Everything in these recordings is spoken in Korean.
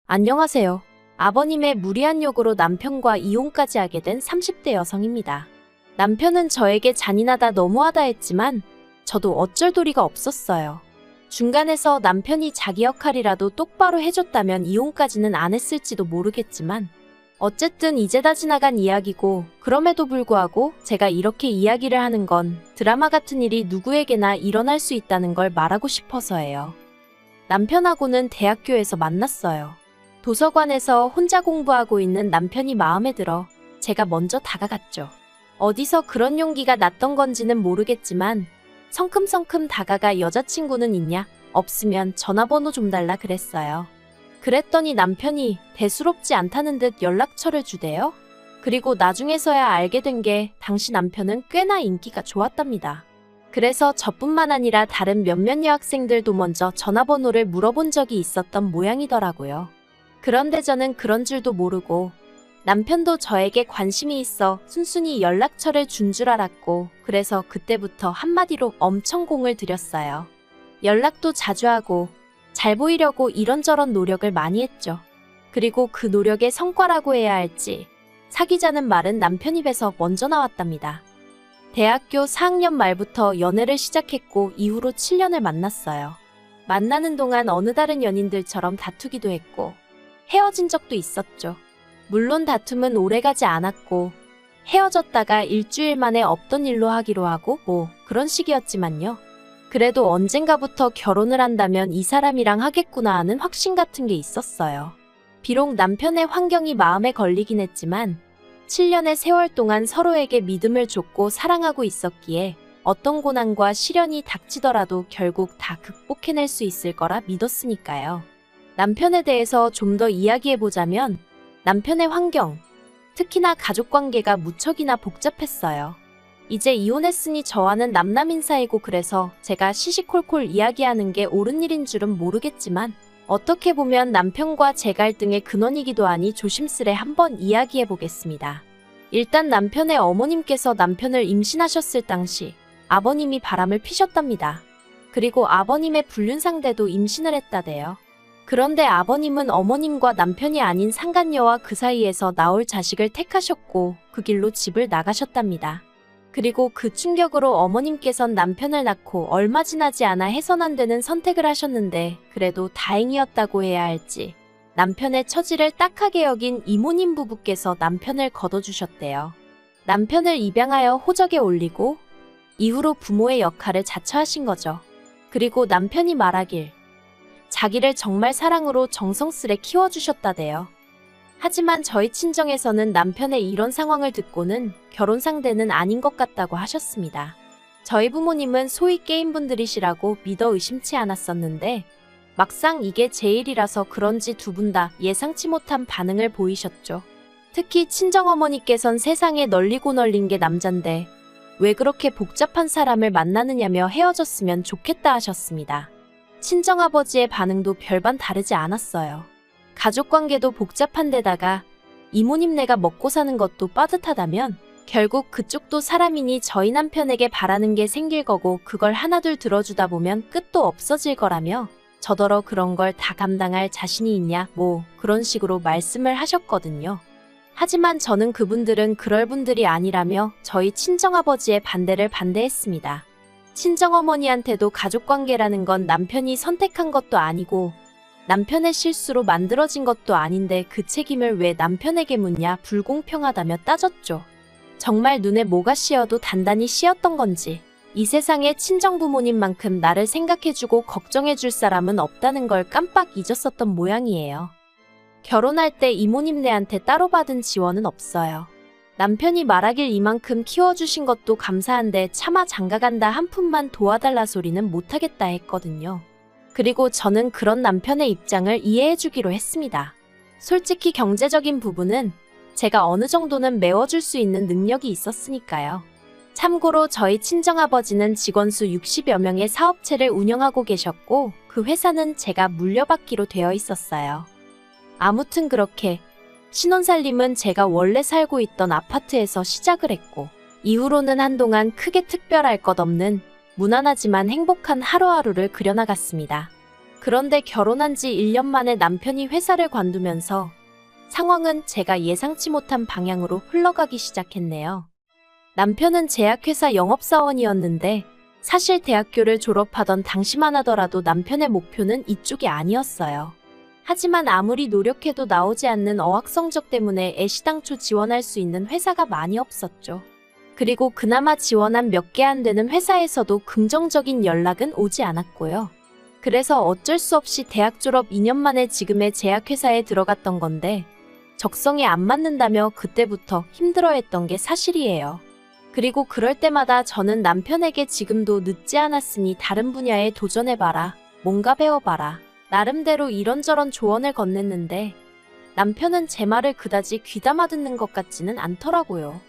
안녕하세요. 아버님의 무리한 요구로 남편과 이혼까지 하게 된 30대 여성입니다. 남편은 저에게 잔인하다 너무하다 했지만 저도 어쩔 도리가 없었어요. 중간에서 남편이 자기 역할이라도 똑바로 해줬다면 이혼까지는 안 했을지도 모르겠지만 어쨌든 이제 다 지나간 이야기고, 그럼에도 불구하고 제가 이렇게 이야기를 하는 건 드라마 같은 일이 누구에게나 일어날 수 있다는 걸 말하고 싶어서예요. 남편하고는 대학교에서 만났어요. 도서관에서 혼자 공부하고 있는 남편이 마음에 들어 제가 먼저 다가갔죠. 어디서 그런 용기가 났던 건지는 모르겠지만 성큼성큼 다가가 여자친구는 있냐? 없으면 전화번호 좀 달라 그랬어요. 그랬더니 남편이 대수롭지 않다는 듯 연락처를 주대요. 그리고 나중에서야 알게 된 게 당시 남편은 꽤나 인기가 좋았답니다. 그래서 저뿐만 아니라 다른 몇몇 여학생들도 먼저 전화번호를 물어본 적이 있었던 모양이더라고요. 그런데 저는 그런 줄도 모르고 남편도 저에게 관심이 있어 순순히 연락처를 준 줄 알았고, 그래서 그때부터 한마디로 엄청 공을 들였어요. 연락도 자주 하고 잘 보이려고 이런저런 노력을 많이 했죠. 그리고 그 노력의 성과라고 해야 할지 사귀자는 말은 남편 입에서 먼저 나왔답니다. 대학교 4학년 말부터 연애를 시작했고 이후로 7년을 만났어요. 만나는 동안 어느 다른 연인들처럼 다투기도 했고 헤어진 적도 있었죠. 물론 다툼은 오래가지 않았고 헤어졌다가 일주일 만에 없던 일로 하기로 하고 뭐 그런 식이었지만요. 그래도 언젠가부터 결혼을 한다면 이 사람이랑 하겠구나 하는 확신 같은 게 있었어요. 비록 남편의 환경이 마음에 걸리긴 했지만 7년의 세월 동안 서로에게 믿음을 줬고 사랑하고 있었기에 어떤 고난과 시련이 닥치더라도 결국 다 극복해낼 수 있을 거라 믿었으니까요. 남편에 대해서 좀 더 이야기해보자면 남편의 환경, 특히나 가족관계가 무척이나 복잡했어요. 이제 이혼했으니 저와는 남남인 사이고, 그래서 제가 시시콜콜 이야기하는 게 옳은 일인 줄은 모르겠지만 어떻게 보면 남편과 제 갈등의 근원이기도 하니 조심스레 한번 이야기해보겠습니다. 일단 남편의 어머님께서 남편을 임신하셨을 당시 아버님이 바람을 피셨답니다. 그리고 아버님의 불륜 상대도 임신을 했다대요. 그런데 아버님은 어머님과 남편이 아닌 상간녀와 그 사이에서 나올 자식을 택하셨고 그 길로 집을 나가셨답니다. 그리고 그 충격으로 어머님께선 남편을 낳고 얼마 지나지 않아 해선 안 되는 선택을 하셨는데, 그래도 다행이었다고 해야 할지 남편의 처지를 딱하게 여긴 이모님 부부께서 남편을 거둬주셨대요. 남편을 입양하여 호적에 올리고 이후로 부모의 역할을 자처하신 거죠. 그리고 남편이 말하길 자기를 정말 사랑으로 정성스레 키워주셨다대요. 하지만 저희 친정에서는 남편의 이런 상황을 듣고는 결혼 상대는 아닌 것 같다고 하셨습니다. 저희 부모님은 소위 게임분들이시라고 믿어 의심치 않았었는데 막상 이게 제 일이라서 그런지 두 분 다 예상치 못한 반응을 보이셨죠. 특히 친정어머니께선 세상에 널리고 널린 게 남잔데 왜 그렇게 복잡한 사람을 만나느냐며 헤어졌으면 좋겠다 하셨습니다. 친정아버지의 반응도 별반 다르지 않았어요. 가족관계도 복잡한 데다가 이모님네가 먹고 사는 것도 빠듯하다면 결국 그쪽도 사람이니 저희 남편에게 바라는 게 생길 거고, 그걸 하나둘 들어주다 보면 끝도 없어질 거라며 저더러 그런 걸 다 감당할 자신이 있냐 뭐 그런 식으로 말씀을 하셨거든요. 하지만 저는 그분들은 그럴 분들이 아니라며 저희 친정아버지의 반대를 반대했습니다. 친정어머니한테도 가족관계라는 건 남편이 선택한 것도 아니고 남편의 실수로 만들어진 것도 아닌데 그 책임을 왜 남편에게 묻냐, 불공평하다며 따졌죠. 정말 눈에 뭐가 씌어도 단단히 씌었던 건지 이 세상에 친정부모님만큼 나를 생각해주고 걱정해줄 사람은 없다는 걸 깜빡 잊었었던 모양이에요. 결혼할 때 이모님네한테 따로 받은 지원은 없어요. 남편이 말하길 이만큼 키워주신 것도 감사한데 차마 장가간다 한 푼만 도와달라 소리는 못하겠다 했거든요. 그리고 저는 그런 남편의 입장을 이해해주기로 했습니다. 솔직히 경제적인 부분은 제가 어느 정도는 메워줄 수 있는 능력이 있었으니까요. 참고로 저희 친정아버지는 직원 수 60여 명의 사업체를 운영하고 계셨고 그 회사는 제가 물려받기로 되어 있었어요. 아무튼 그렇게 신혼살림은 제가 원래 살고 있던 아파트에서 시작을 했고 이후로는 한동안 크게 특별할 것 없는 무난하지만 행복한 하루하루를 그려나갔습니다. 그런데 결혼한 지 1년 만에 남편이 회사를 관두면서 상황은 제가 예상치 못한 방향으로 흘러가기 시작했네요. 남편은 제약회사 영업사원이었는데 사실 대학교를 졸업하던 당시만 하더라도 남편의 목표는 이쪽이 아니었어요. 하지만 아무리 노력해도 나오지 않는 어학 성적 때문에 애시당초 지원할 수 있는 회사가 많이 없었죠. 그리고 그나마 지원한 몇 개 안 되는 회사에서도 긍정적인 연락은 오지 않았고요. 그래서 어쩔 수 없이 대학 졸업 2년 만에 지금의 제약회사에 들어갔던 건데 적성에 안 맞는다며 그때부터 힘들어했던 게 사실이에요. 그리고 그럴 때마다 저는 남편에게 지금도 늦지 않았으니 다른 분야에 도전해봐라, 뭔가 배워봐라, 나름대로 이런저런 조언을 건넸는데 남편은 제 말을 그다지 귀담아 듣는 것 같지는 않더라고요.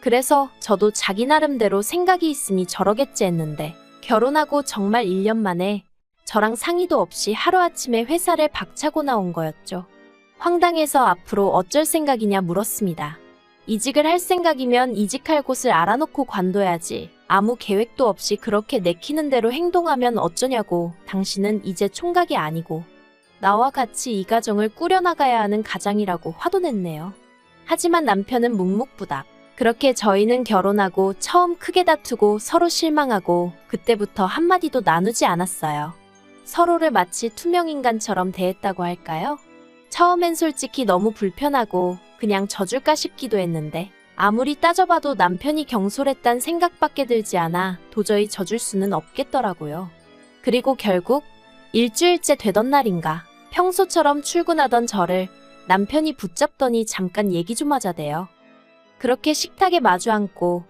그래서 저도 자기 나름대로 생각이 있으니 저러겠지 했는데 결혼하고 정말 1년 만에 저랑 상의도 없이 하루아침에 회사를 박차고 나온 거였죠. 황당해서 앞으로 어쩔 생각이냐 물었습니다. 이직을 할 생각이면 이직할 곳을 알아놓고 관둬야지. 아무 계획도 없이 그렇게 내키는 대로 행동하면 어쩌냐고. 당신은 이제 총각이 아니고 나와 같이 이 가정을 꾸려나가야 하는 가장이라고 화도 냈네요. 하지만 남편은 묵묵부답. 그렇게 저희는 결혼하고 처음 크게 다투고 서로 실망하고 그때부터 한마디도 나누지 않았어요. 서로를 마치 투명인간처럼 대했다고 할까요? 처음엔 솔직히 너무 불편하고 그냥 져줄까 싶기도 했는데 아무리 따져봐도 남편이 경솔했단 생각밖에 들지 않아 도저히 져줄 수는 없겠더라고요. 그리고 결국 일주일째 되던 날인가 평소처럼 출근하던 저를 남편이 붙잡더니 잠깐 얘기 좀 하자대요. 그렇게 식탁에 마주 앉고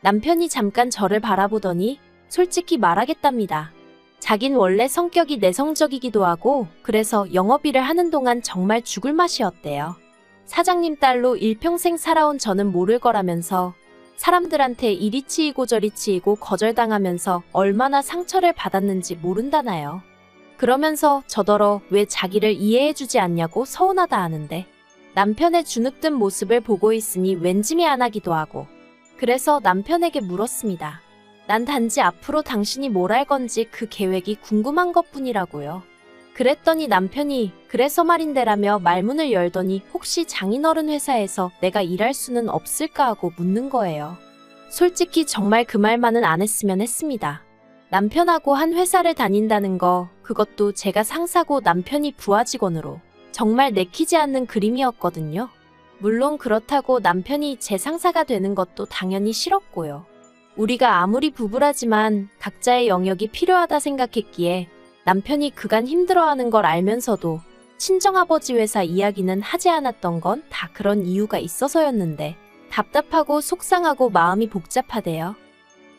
남편이 잠깐 저를 바라보더니 솔직히 말하겠답니다. 자긴 원래 성격이 내성적이기도 하고 그래서 영업일을 하는 동안 정말 죽을 맛이었대요. 사장님 딸로 일평생 살아온 저는 모를 거라면서 사람들한테 이리 치이고 저리 치이고 거절당하면서 얼마나 상처를 받았는지 모른다나요. 그러면서 저더러 왜 자기를 이해해주지 않냐고 서운하다 하는데 남편의 주눅든 모습을 보고 있으니 왠지 미안하기도 하고 그래서 남편에게 물었습니다. 난 단지 앞으로 당신이 뭘 할 건지 그 계획이 궁금한 것뿐이라고요. 그랬더니 남편이 그래서 말인데라며 말문을 열더니 혹시 장인어른 회사에서 내가 일할 수는 없을까 하고 묻는 거예요. 솔직히 정말 그 말만은 안 했으면 했습니다. 남편하고 한 회사를 다닌다는 거 그것도 제가 상사고 남편이 부하 직원으로 정말 내키지 않는 그림이었거든요. 물론 그렇다고 남편이 제 상사가 되는 것도 당연히 싫었고요. 우리가 아무리 부부라지만 각자의 영역이 필요하다 생각했기에 남편이 그간 힘들어하는 걸 알면서도 친정아버지 회사 이야기는 하지 않았던 건 다 그런 이유가 있어서였는데 답답하고 속상하고 마음이 복잡하대요.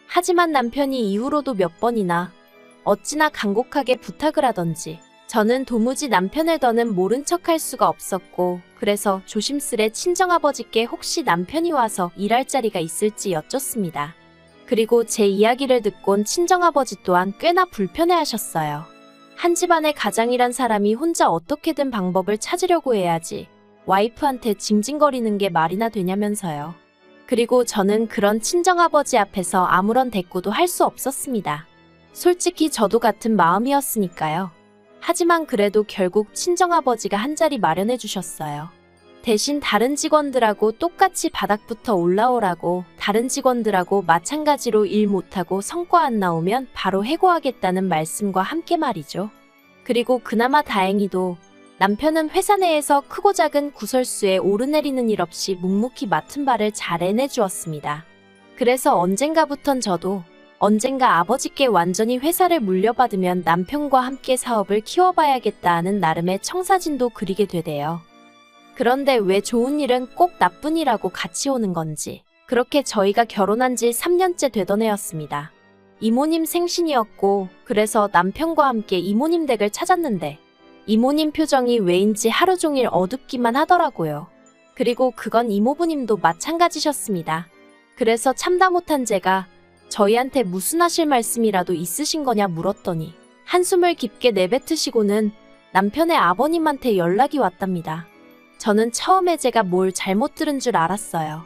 하지만 남편이 이후로도 몇 번이나 어찌나 간곡하게 부탁을 하던지 저는 도무지 남편을 더는 모른 척할 수가 없었고 그래서 조심스레 친정아버지께 혹시 남편이 와서 일할 자리가 있을지 여쭙습니다. 그리고 제 이야기를 듣곤 친정아버지 또한 꽤나 불편해하셨어요. 한 집안의 가장이란 사람이 혼자 어떻게든 방법을 찾으려고 해야지 와이프한테 징징거리는 게 말이나 되냐면서요. 그리고 저는 그런 친정아버지 앞에서 아무런 대꾸도 할 수 없었습니다. 솔직히 저도 같은 마음이었으니까요. 하지만 그래도 결국 친정아버지가 한 자리 마련해 주셨어요. 대신 다른 직원들하고 똑같이 바닥부터 올라오라고 다른 직원들하고 마찬가지로 일 못하고 성과 안 나오면 바로 해고하겠다는 말씀과 함께 말이죠. 그리고 그나마 다행히도 남편은 회사 내에서 크고 작은 구설수에 오르내리는 일 없이 묵묵히 맡은 바를 잘 해내주었습니다. 그래서 언젠가부턴 저도 언젠가 아버지께 완전히 회사를 물려받으면 남편과 함께 사업을 키워봐야겠다 하는 나름의 청사진도 그리게 되대요. 그런데 왜 좋은 일은 꼭 나쁜 일하고 같이 오는 건지 그렇게 저희가 결혼한 지 3년째 되던 해였습니다. 이모님 생신이었고 그래서 남편과 함께 이모님 댁을 찾았는데 이모님 표정이 왜인지 하루 종일 어둡기만 하더라고요. 그리고 그건 이모부님도 마찬가지셨습니다. 그래서 참다 못한 제가 저희한테 무슨 하실 말씀이라도 있으신 거냐 물었더니 한숨을 깊게 내뱉으시고는 남편의 아버님한테 연락이 왔답니다. 저는 처음에 제가 뭘 잘못 들은 줄 알았어요.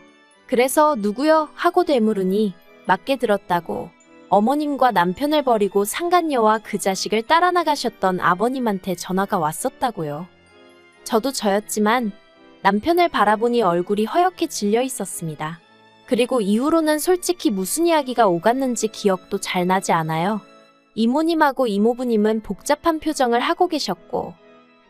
그래서 누구요? 하고 되물으니 맞게 들었다고 어머님과 남편을 버리고 상간녀와 그 자식을 따라 나가셨던 아버님한테 전화가 왔었다고요. 저도 저였지만 남편을 바라보니 얼굴이 허옇게 질려 있었습니다. 그리고 이후로는 솔직히 무슨 이야기가 오갔는지 기억도 잘 나지 않아요. 이모님하고 이모부님은 복잡한 표정을 하고 계셨고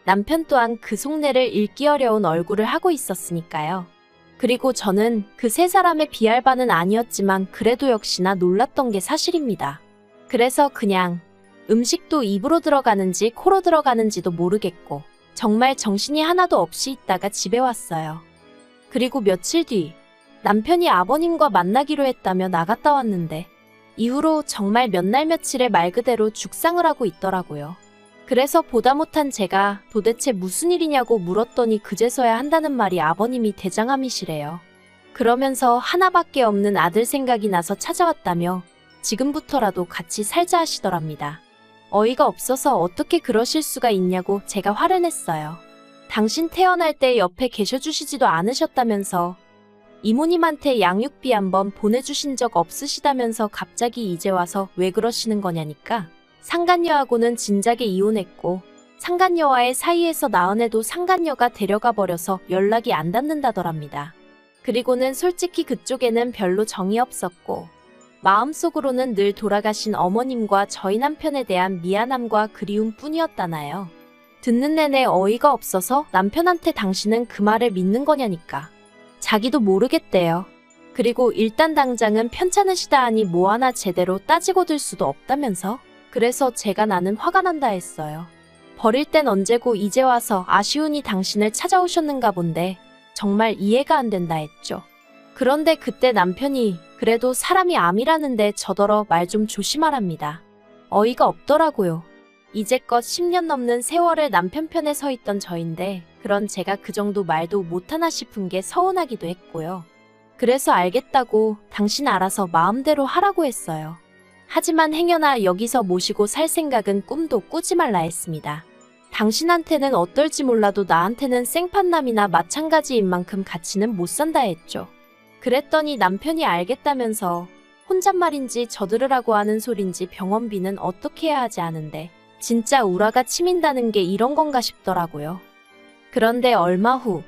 남편 또한 그 속내를 읽기 어려운 얼굴을 하고 있었으니까요. 그리고 저는 그 세 사람에 비할 바는 아니었지만 그래도 역시나 놀랐던 게 사실입니다. 그래서 그냥 음식도 입으로 들어가는지 코로 들어가는지도 모르겠고 정말 정신이 하나도 없이 있다가 집에 왔어요. 그리고 며칠 뒤 남편이 아버님과 만나기로 했다며 나갔다 왔는데 이후로 정말 몇 날 며칠에 말 그대로 죽상을 하고 있더라고요. 그래서 보다 못한 제가 도대체 무슨 일이냐고 물었더니 그제서야 한다는 말이 아버님이 대장암이시래요. 그러면서 하나밖에 없는 아들 생각이 나서 찾아왔다며 지금부터라도 같이 살자 하시더랍니다. 어이가 없어서 어떻게 그러실 수가 있냐고 제가 화를 냈어요. 당신 태어날 때 옆에 계셔주시지도 않으셨다면서 이모님한테 양육비 한번 보내주신 적 없으시다면서 갑자기 이제 와서 왜 그러시는 거냐니까 상간녀하고는 진작에 이혼했고 상간녀와의 사이에서 낳은 애도 상간녀가 데려가 버려서 연락이 안 닿는다더랍니다. 그리고는 솔직히 그쪽에는 별로 정이 없었고 마음속으로는 늘 돌아가신 어머님과 저희 남편에 대한 미안함과 그리움 뿐이었다나요. 듣는 내내 어이가 없어서 남편한테 당신은 그 말을 믿는 거냐니까. 자기도 모르겠대요. 그리고 일단 당장은 편찮으시다 하니 뭐 하나 제대로 따지고 들 수도 없다면서? 그래서 제가 나는 화가 난다 했어요. 버릴 땐 언제고 이제 와서 아쉬우니 당신을 찾아오셨는가 본데 정말 이해가 안 된다 했죠. 그런데 그때 남편이 그래도 사람이 암이라는데 저더러 말 좀 조심하랍니다. 어이가 없더라고요. 이제껏 10년 넘는 세월을 남편 편에 서 있던 저인데 그런 제가 그 정도 말도 못하나 싶은 게 서운하기도 했고요. 그래서 알겠다고 당신 알아서 마음대로 하라고 했어요. 하지만 행여나 여기서 모시고 살 생각은 꿈도 꾸지 말라 했습니다. 당신한테는 어떨지 몰라도 나한테는 생판남이나 마찬가지인 만큼 같이는 못 산다 했죠. 그랬더니 남편이 알겠다면서 혼잣말인지 저들으라고 하는 소린지 병원비는 어떻게 해야 하지 않은데 진짜 우라가 치민다는 게 이런 건가 싶더라고요. 그런데 얼마 후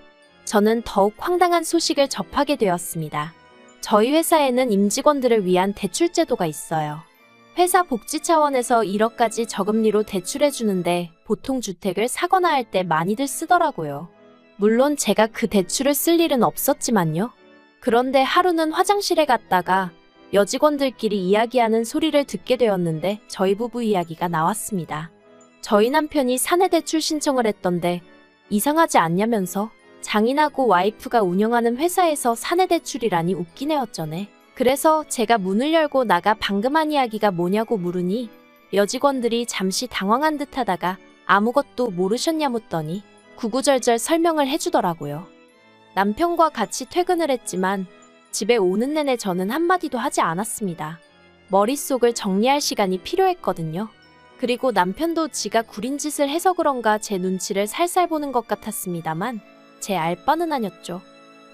저는 더욱 황당한 소식을 접하게 되었습니다. 저희 회사에는 임직원들을 위한 대출 제도가 있어요. 회사 복지 차원에서 1억까지 저금리로 대출해 주는데 보통 주택을 사거나 할 때 많이들 쓰더라고요. 물론 제가 그 대출을 쓸 일은 없었지만요. 그런데 하루는 화장실에 갔다가 여직원들끼리 이야기하는 소리를 듣게 되었는데 저희 부부 이야기가 나왔습니다. 저희 남편이 사내 대출 신청을 했던데 이상하지 않냐면서 장인하고 와이프가 운영하는 회사에서 사내 대출이라니 웃기네 어쩌네. 그래서 제가 문을 열고 나가 방금 한 이야기가 뭐냐고 물으니 여직원들이 잠시 당황한 듯 하다가 아무것도 모르셨냐 묻더니 구구절절 설명을 해주더라고요. 남편과 같이 퇴근을 했지만 집에 오는 내내 저는 한마디도 하지 않았습니다. 머릿속을 정리할 시간이 필요했거든요. 그리고 남편도 지가 구린 짓을 해서 그런가 제 눈치를 살살 보는 것 같았습니다만 제 알바는 아니었죠.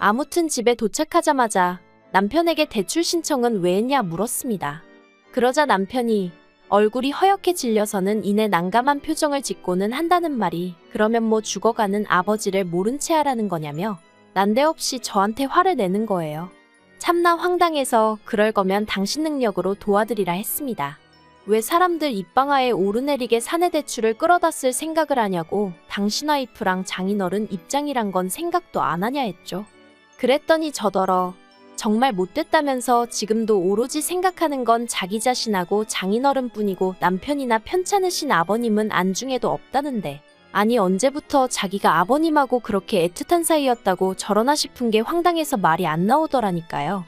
아무튼 집에 도착하자마자 남편에게 대출 신청은 왜 했냐 물었습니다. 그러자 남편이 얼굴이 허옇게 질려서는 이내 난감한 표정을 짓고는 한다는 말이 그러면 뭐 죽어가는 아버지를 모른 채 하라는 거냐며 난데없이 저한테 화를 내는 거예요. 참나 황당해서 그럴 거면 당신 능력으로 도와드리라 했습니다. 왜 사람들 입방아에 오르내리게 사내 대출을 끌어다 쓸 생각을 하냐고 당신 와이프랑 장인어른 입장이란 건 생각도 안 하냐 했죠. 그랬더니 저더러 정말 못됐다면서 지금도 오로지 생각하는 건 자기 자신하고 장인어른뿐이고 남편이나 편찮으신 아버님은 안중에도 없다는데 아니 언제부터 자기가 아버님하고 그렇게 애틋한 사이였다고 저러나 싶은 게 황당해서 말이 안 나오더라니까요.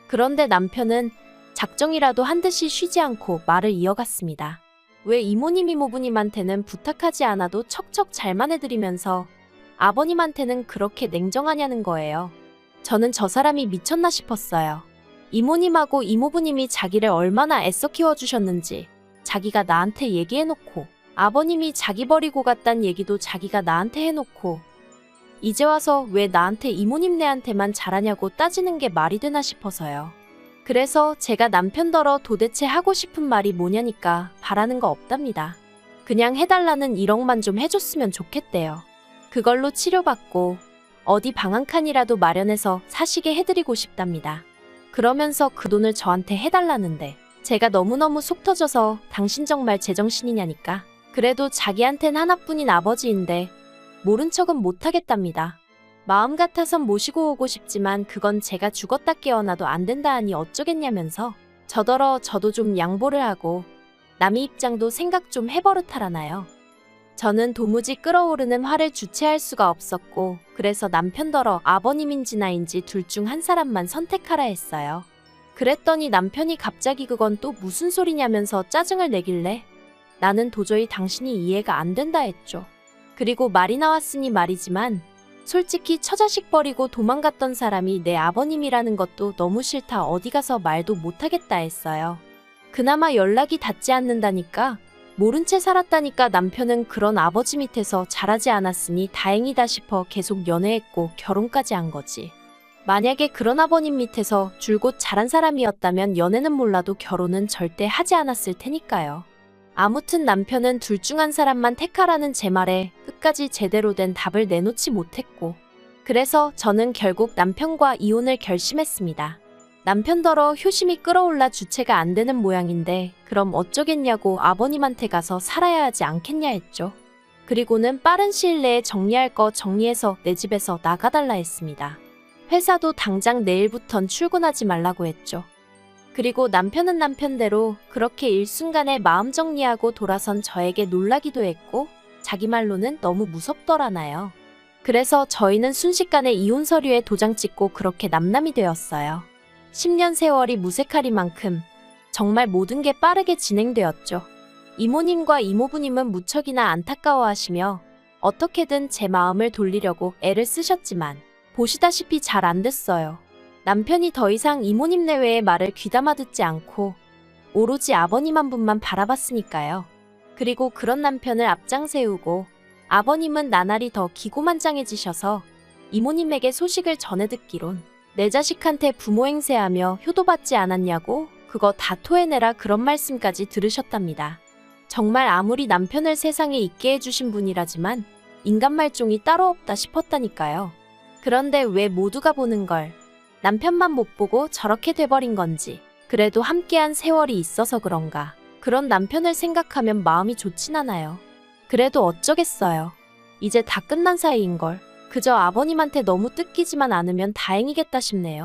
그런데 남편은 작정이라도 한 듯이 쉬지 않고 말을 이어갔습니다. 왜 이모님 이모부님한테는 부탁하지 않아도 척척 잘만 해드리면서 아버님한테는 그렇게 냉정하냐는 거예요. 저는 저 사람이 미쳤나 싶었어요. 이모님하고 이모부님이 자기를 얼마나 애써 키워주셨는지 자기가 나한테 얘기해놓고 아버님이 자기 버리고 갔단 얘기도 자기가 나한테 해놓고 이제 와서 왜 나한테 이모님네한테만 잘하냐고 따지는 게 말이 되나 싶어서요. 그래서 제가 남편더러 도대체 하고 싶은 말이 뭐냐니까 바라는 거 없답니다. 그냥 해달라는 1억만 좀 해줬으면 좋겠대요. 그걸로 치료받고 어디 방 한 칸이라도 마련해서 사시게 해드리고 싶답니다. 그러면서 그 돈을 저한테 해달라는데 제가 너무너무 속 터져서 당신 정말 제정신이냐니까. 그래도 자기한텐 하나뿐인 아버지인데 모른 척은 못하겠답니다. 마음 같아선 모시고 오고 싶지만 그건 제가 죽었다 깨어나도 안 된다 하니 어쩌겠냐면서 저더러 저도 좀 양보를 하고 남의 입장도 생각 좀 해버릇하라나요. 저는 도무지 끓어오르는 화를 주체할 수가 없었고 그래서 남편더러 아버님인지 나인지 둘 중 한 사람만 선택하라 했어요. 그랬더니 남편이 갑자기 그건 또 무슨 소리냐면서 짜증을 내길래 나는 도저히 당신이 이해가 안 된다 했죠. 그리고 말이 나왔으니 말이지만 솔직히 처자식 버리고 도망갔던 사람이 내 아버님이라는 것도 너무 싫다 어디 가서 말도 못하겠다 했어요. 그나마 연락이 닿지 않는다니까 모른 채 살았다니까 남편은 그런 아버지 밑에서 자라지 않았으니 다행이다 싶어 계속 연애했고 결혼까지 한 거지. 만약에 그런 아버님 밑에서 줄곧 자란 사람이었다면 연애는 몰라도 결혼은 절대 하지 않았을 테니까요. 아무튼 남편은 둘 중 한 사람만 택하라는 제 말에 끝까지 제대로 된 답을 내놓지 못했고 그래서 저는 결국 남편과 이혼을 결심했습니다. 남편더러 효심이 끌어올라 주체가 안 되는 모양인데 그럼 어쩌겠냐고 아버님한테 가서 살아야 하지 않겠냐 했죠. 그리고는 빠른 시일 내에 정리할 거 정리해서 내 집에서 나가달라 했습니다. 회사도 당장 내일부턴 출근하지 말라고 했죠. 그리고 남편은 남편대로 그렇게 일순간에 마음 정리하고 돌아선 저에게 놀라기도 했고 자기 말로는 너무 무섭더라나요. 그래서 저희는 순식간에 이혼 서류에 도장 찍고 그렇게 남남이 되었어요. 10년 세월이 무색하리만큼 정말 모든 게 빠르게 진행되었죠. 이모님과 이모부님은 무척이나 안타까워하시며 어떻게든 제 마음을 돌리려고 애를 쓰셨지만 보시다시피 잘 안 됐어요. 남편이 더 이상 이모님 내외의 말을 귀담아 듣지 않고 오로지 아버님 한 분만 바라봤으니까요. 그리고 그런 남편을 앞장 세우고 아버님은 나날이 더 기고만장해지셔서 이모님에게 소식을 전해 듣기론 내 자식한테 부모 행세하며 효도받지 않았냐고 그거 다 토해내라 그런 말씀까지 들으셨답니다. 정말 아무리 남편을 세상에 있게 해주신 분이라지만 인간 말종이 따로 없다 싶었다니까요. 그런데 왜 모두가 보는 걸 남편만 못 보고 저렇게 돼버린 건지 그래도 함께한 세월이 있어서 그런가 그런 남편을 생각하면 마음이 좋진 않아요. 그래도 어쩌겠어요. 이제 다 끝난 사이인걸. 그저 아버님한테 너무 뜯기지만 않으면 다행이겠다 싶네요.